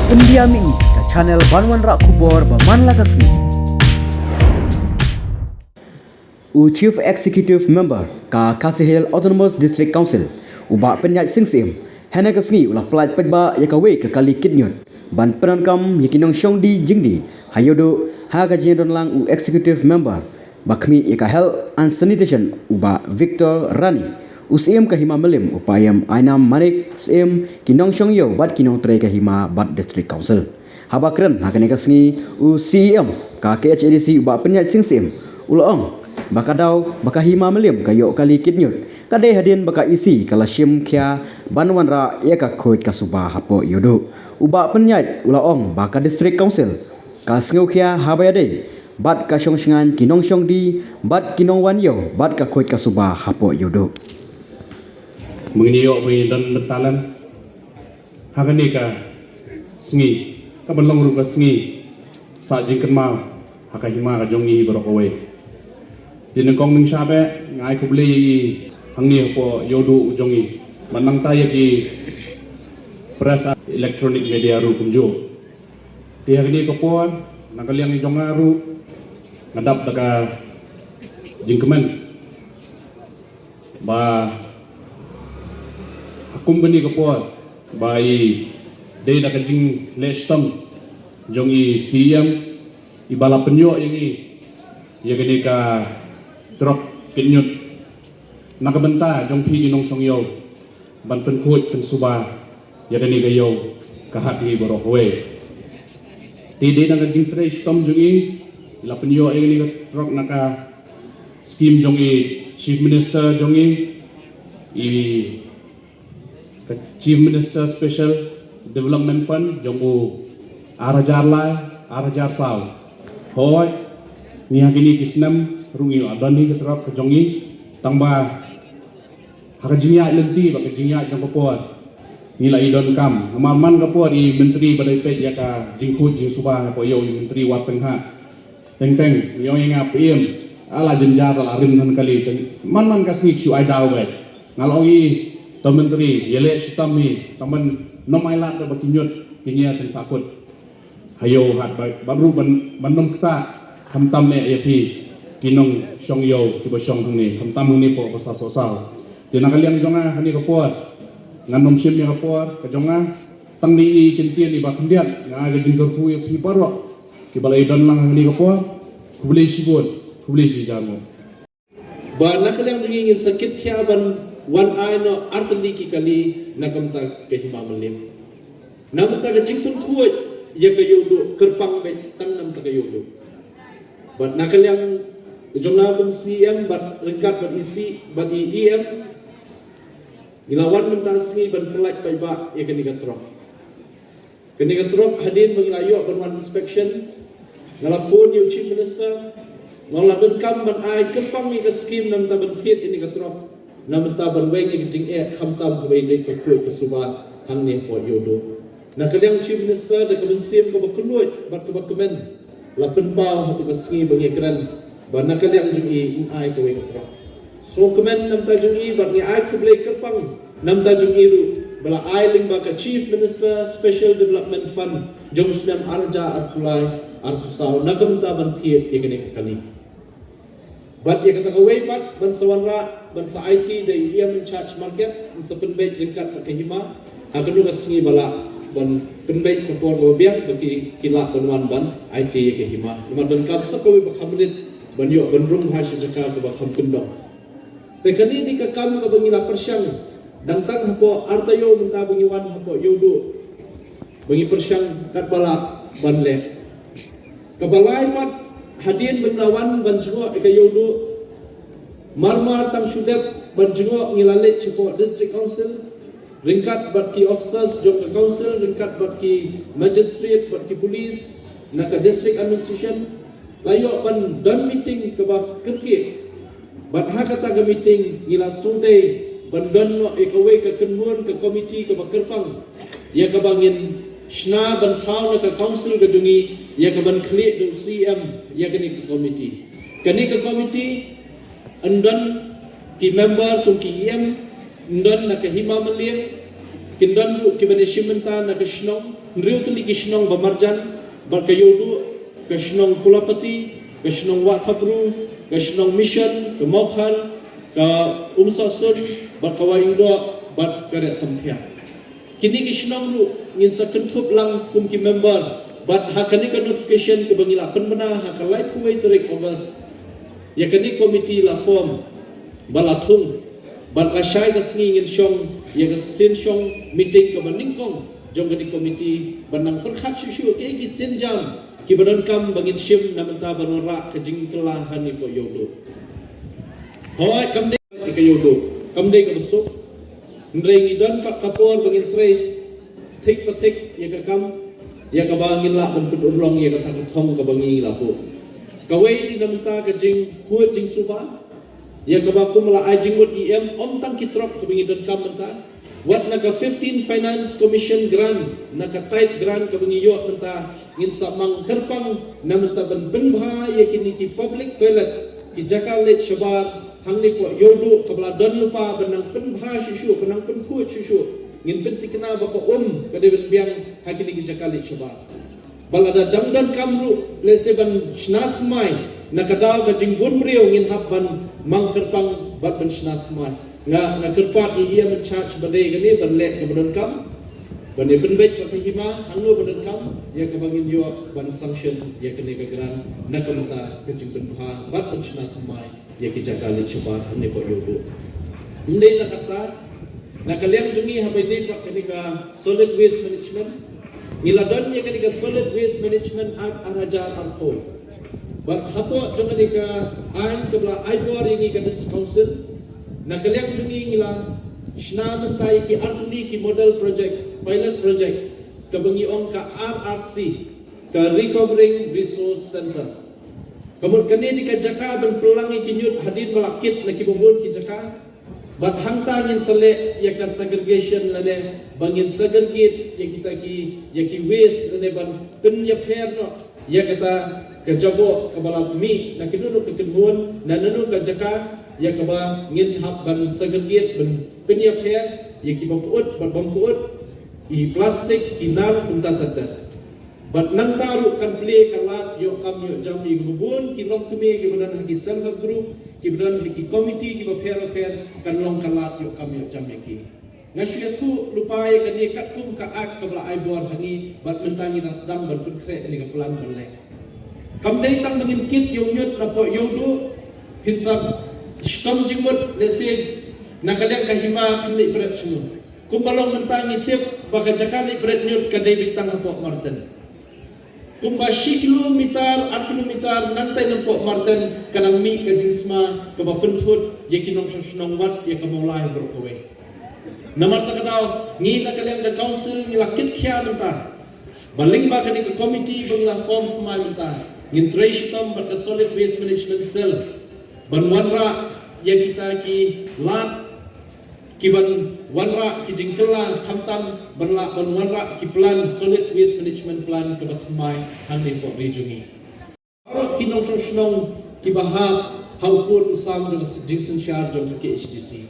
Pendiami ke channel Banwan Rak Kubor Berman Lagasmi. Chief Executive Member ka Kasihil Autonomous District Council ubak penyat singsim hena kasngi ulah pelat pejba yakawe ke kali kidnyut ban penankam yakinong syongdi jingdi hayodo ha gajian lang Executive Member bakmi yaka Health and Sanitation uba Victor Rani usim kahima melim upayam ainam manik sim kinong syongyo bat kinong tre kahima bat District Council habakren hakane kasngi CM ka KHADC uba penyat singsim ulang bakadau bakahima melim kayo kali kidnyut kade hadin baka isi kala shim kya banwan ra yaka khoit kasuba hapo yodo uba penyat ulaong baka District Council ka sngau kya habayade bat ka syongsngan kinong syongdi bat kinong wanyo bat ka khoit kasuba hapo yodo mengiyo dan betalan hakani ka sngi ka balong ru ka sngi sa jingken mal hakahima ka jongi borokowe Dinengkong ning sabe ngai ku beli hangni po yodu ujongi manang taya ki press electronic media ru kumjo dia ni ko po nakaliang jongaru ngadap daga jingkemen ba akum bani ko po bai dei daga jing lestam jongi siam ibala penyo yangi ya gani ka trok kinyut nakabenta jong pi inong songyo ban pen kuit pen suba yadani gayo kahati borokwe tidi nang ding fresh tom jungi la penyo ini trok naka scheme jongi Chief Minister jongi i Chief Minister Special Development Fund jongu arajar saw hoy ni hakini kisnam rungi adani ketrap kejongi tangba hakajinya lenti bakajinya jang kopor nila idon kam amalman kopor di menteri badai pet ya ka jingkut jing subah ko yo menteri wat tengha teng yo inga pm ala jenjar ala rin han kali man kasni chu ai daw be ngalongi to menteri yele sitami taman nomailat ba kinyut kinya ten sakut hayo hat babru ban kita kamtam me yapi kinong syongyo kiba syong hangni kamtam hangni po basa sosal tinakaliang jonga hani kapor nganom sim ya kapor kajonga tangni kintian iba kendiat nga ga jingkor ku ya pi baro kibalai don lang hangni kapor kubli sibot kubli si jamo ba nakaliang ingin sakit kya ban one eye no artandi ki kali nakamta ke himamalim namta ga jingkor ku ya kayodo kerpang be tanam ta kayodo ba nakaliang Jumlah CM bat lengkap bat isi bat EM gilawan mentasi ban pelak paiba ya kini gatrok hadin mengilayo ban inspection ngala phone you Chief Minister ngala ban kam ban ai kepang ni ka scheme nam ta ban thiet ini gatrok nam ta ban wei ni jing e kham tam ko wei ni ko ku subat hang ni po yodo na kadang Chief Minister da ka ban sim ko bakuloi bat ko bakumen la pen pa hatu ka scheme bangi kran Bana kaliang jungi ai ko wei katra so komen nam ta jungi bar ni ai ko blai kapang nam ta jungi ru bala ai ling ba ka Chief Minister Special Development Fund jong snam arja arkulai arkusau nakam ta ban thiet ekene kali bat ye kata wei pat ban sawanra ban sa IT dei em in charge market in sepen bet dekat ke hima akanu kasngi bala ban penbet ko por biak bagi kila banwan ban IT ke hima ban ban kap sa ko ba khamrit banyo bandrum hasil jaka ke bakam kendok tekani di kakam ke bangila persyang dangtang hapo artayo menta bangiwan hapo yodo bangi persyang kat bala banle kabalai mat hadin banglawan banjungo ke yodo marmar tang sudep banjungo ngilale cipo District Council ringkat bat ki officers jong ke council ringkat bat ki magistrate bat ki police naka district administration layo ban dan meeting ke ba kerki bat ha kata ga meeting ngila sunday ban dan no ekawe ke kenhun ke komiti ke ba kerpang ya ka bangin shna ban thau na ke council ke dungi ya ka ban kli do CM ya ke komiti kani ke komiti andan ki member tu ki em ndon na ke hima malim kindan du kibane shimenta na kashnong riu tu li kishnong bamarjan barkayodu kashnong kulapati kashnong wathapru kashnong mission kemokhal ka umsasun barkawa indo bat kare samthia kini kishnong du ngin sa kentup lang kum ki member bat hakani ka notification ke bangila penbena hakalai puai tarik August ya kani committee la form balathung bat la shai ka sngi ngin shong ya ka sin shong meeting ka baningkong jong kani committee banang perkhat shu ke ki sin jam ki badan kam bangin shim namenta banora ka jing kela hani ko yodo hoy kamde ka yodo kamde ka besuk ndrei ngidan pak kapor bangin trei thik pathik ya ka kam ya ka bangin la ban pedurlong ya ka ta thong ka bangi la ko ka wei di namenta ka jing huat jing suba ya ka ba kumala ai jing mut em om tang kitrok ka bangi dan kam menta wat na ka 15 finance commission grant na ka tight grant ka bangi yo menta ngin sa mang terpang namenta ban benbha ya kini ki public toilet ki jakal let shabar hangni ko yodu kabla don lupa benang penbha shishu benang penku shishu ngin penti kena baka kade ben biang hakini ki jakal let shabar balada damdan kamru lese ban snat mai nakadaw ka jinggun priyo ngin habban mang terpang bat ban snat mai nga kerpat iya men charge badai gani banlek ke badan kam bani penbet pakai hima hangno badan kam ya ke bangin yo ban sanction ya kene ke gran nakamta ke jingpen bha bat penchna thamai ya ki jakali choba ne ko yodo inde na kata nakaliam jungi habai dei pak kene ka solid waste management niladon ya kene ka solid waste management araja arko bat hapo jong ka ain ke bla aibor ini ka district council nakaliam jungi ngila shna mentai ki artli ki model project pilot project kabangi ong ka RRC ka recovering resource center kamur kane di ka jaka ban pelangi kinyut hadin malakit na kibubun ki jaka bat hangta ngin sale ya ka segregation lane bangin segregate ya kita ki waste lane ban tunya fair no ya kata ka jabo ka balap mi na kinunu ka kinun na nanu ka jaka ya kaba ngin hab ban segregate ban punya fair ya ki bapuut ban bapuut i plastik kinar punta tata bat nang taru kan play kalat yo kam yo jam i gubun ki long kumi ki badan ki self help group ki badan ki committee ki baper kan long kalat yo kam yo jam ki ngasya tu lupai kan ni kat kum ka ak ka bla ai bor hangi bat mentangi nang sedang ban pun kre ni ka pelan belek kam dei tang mengin kit yo nyut na po yo do hinsab stom jingmut lese nakalian ka hima kini berat semua kumbalong mentangi tip baka jakali berat nyut ka dei bitang po marten kumba kilometer 8 kilometer nantai nampo marten kanang mi ka jisma ka bapenthut yekinong sosnong wat ya ka mulai berkowe namar takadaw ni nakalian ka council ni lakit kya menta baling ba kani ka committee bangla form thumai menta ngin treitom ba ka solid waste management cell banwanra ya kita ki lat kiban wanra ki jingkela khamtam banla banwanra ki plan solid waste management plan ke batmai hande po rejungi aro kinong sosnong ki bahap haupun usam jong jingsen shar jong ke HDC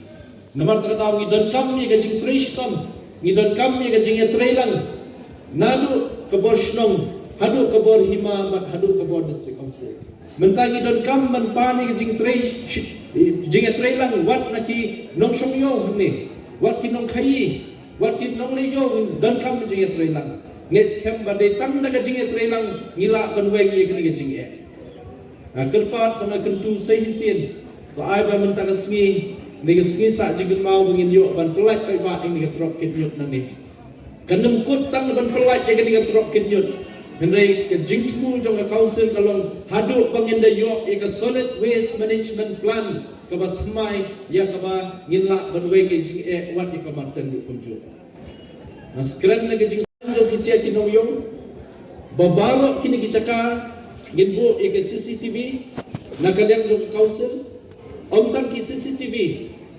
namar takadaw ngi don kam ni ga jing treitom ngi don kam ni ga jing trailang nadu ke borsnong hadu ke bor hima mat hadu ke bor district council mentangi don kam man pani ga jing jing trailang wat naki nong songyo ni wat ki nong khai wat ki nong leyo don kam jing trailang nges kem bade tang na ga jing trailang ngila ban wei ye kini ga jing e kerpat tanga kentu sei hisin to ai ba mentang sngi ni ga sngi sa jing mau bangin yo ban pelat pai ba ing ga trok kit nyut nang ni kanem kut tang ban pelat ye ga trok kit nyut hendai ke jingmu jong ka council kalong hadu panginda yo e ka solid waste management plan ka batmai ya ka ba nginla banwe ke jing e wat ka marten du kunju na skran na ke jing jo kisia kinong yo babaro kini ki chaka ginbo e ke CCTV na kalyang jong council om tang ki CCTV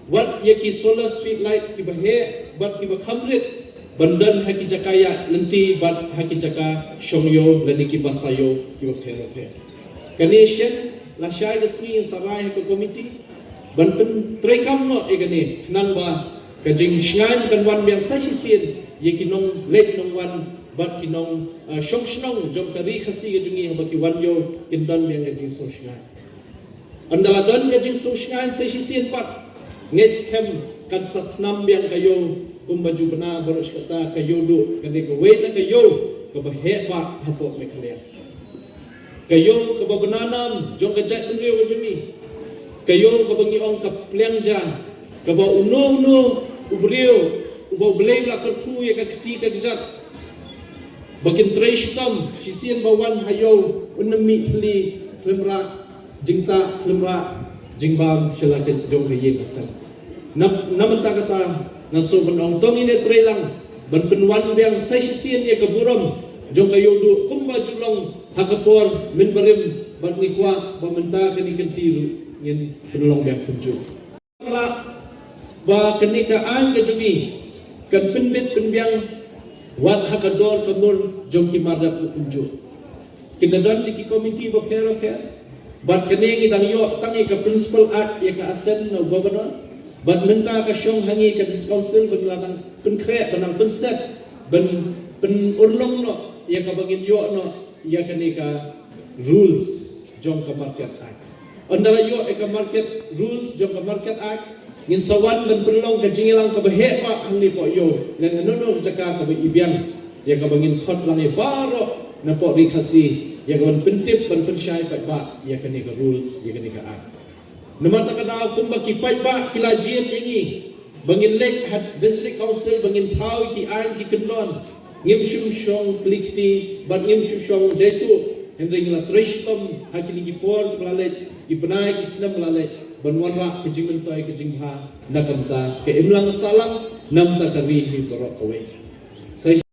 wat ye ki solar street light ki bahe bat ki ba khamrit bandan haki jakaya lenti bat haki jaka shongyo laniki basayo yo therapy kanation la shai da sni sarai ko committee ban pen trekam no egane nang ba kajing shngan kan wan yang sa sisien ye kinong let nong wan bat kinong shong shnong jom kari khasi gajungi habaki wan yo kindan yang kajing so shngan andala don kajing so shngan sa sisien pat ngets kem kan satnam yang kayo kumbaju bena boros kata kayo du kande ko we na kayo ko bahe ba hapok me kalian kayo ko babananam jong kajat nrio gajungi kayo ko bangi ong kaplengja ko ba uno ubrio ubo blay la kerpu ya ka kiti ka gajat bakin treshtam sisien bawan hayo unami hli klemra jingta klemra jingbam shalaket jong kaye kasam namanta kata naso benong tong ini trelang ban penwan yang sai sisien ya kaburam jong kayo du kumba julong hakapor min barim bat nikwa bamenta kani kentiru ngin penolong yang kunju ba kenikaan kejumi kan pendit penbiang wat hakador kamur jong kimarda kunju kinadon di komiti ba pero bat kenengi dang yo tangi ka principal art ya ka asen no governor bat menta ka syong hangi ka council benlang penkre benang penstat ben urlong no ya ka bagin yo no ya kanika rules jong ka market act andala yo ka market rules jong ka market act ngin sawan ben penlong ka jingilang ka bahe pa ang ni po yo nan anono jaka ka ibiang ya ka bagin khot lang e baro na po rikasi ya ka ban pentip ban pensyai pa ba ya kanika rules ya kanika act naman nakadaw kung makipay ba kilajian ini bangin lek hat district council bangin thaw ki an ki kendon ngim shum shong plikti bat ngim shum shong jaitu hendring la treshtom hakini ki por plalet ki benai ki snam plalet banwara ke jingmentai ke jingha nakamta ke imlang salam namta kari hi korok kowe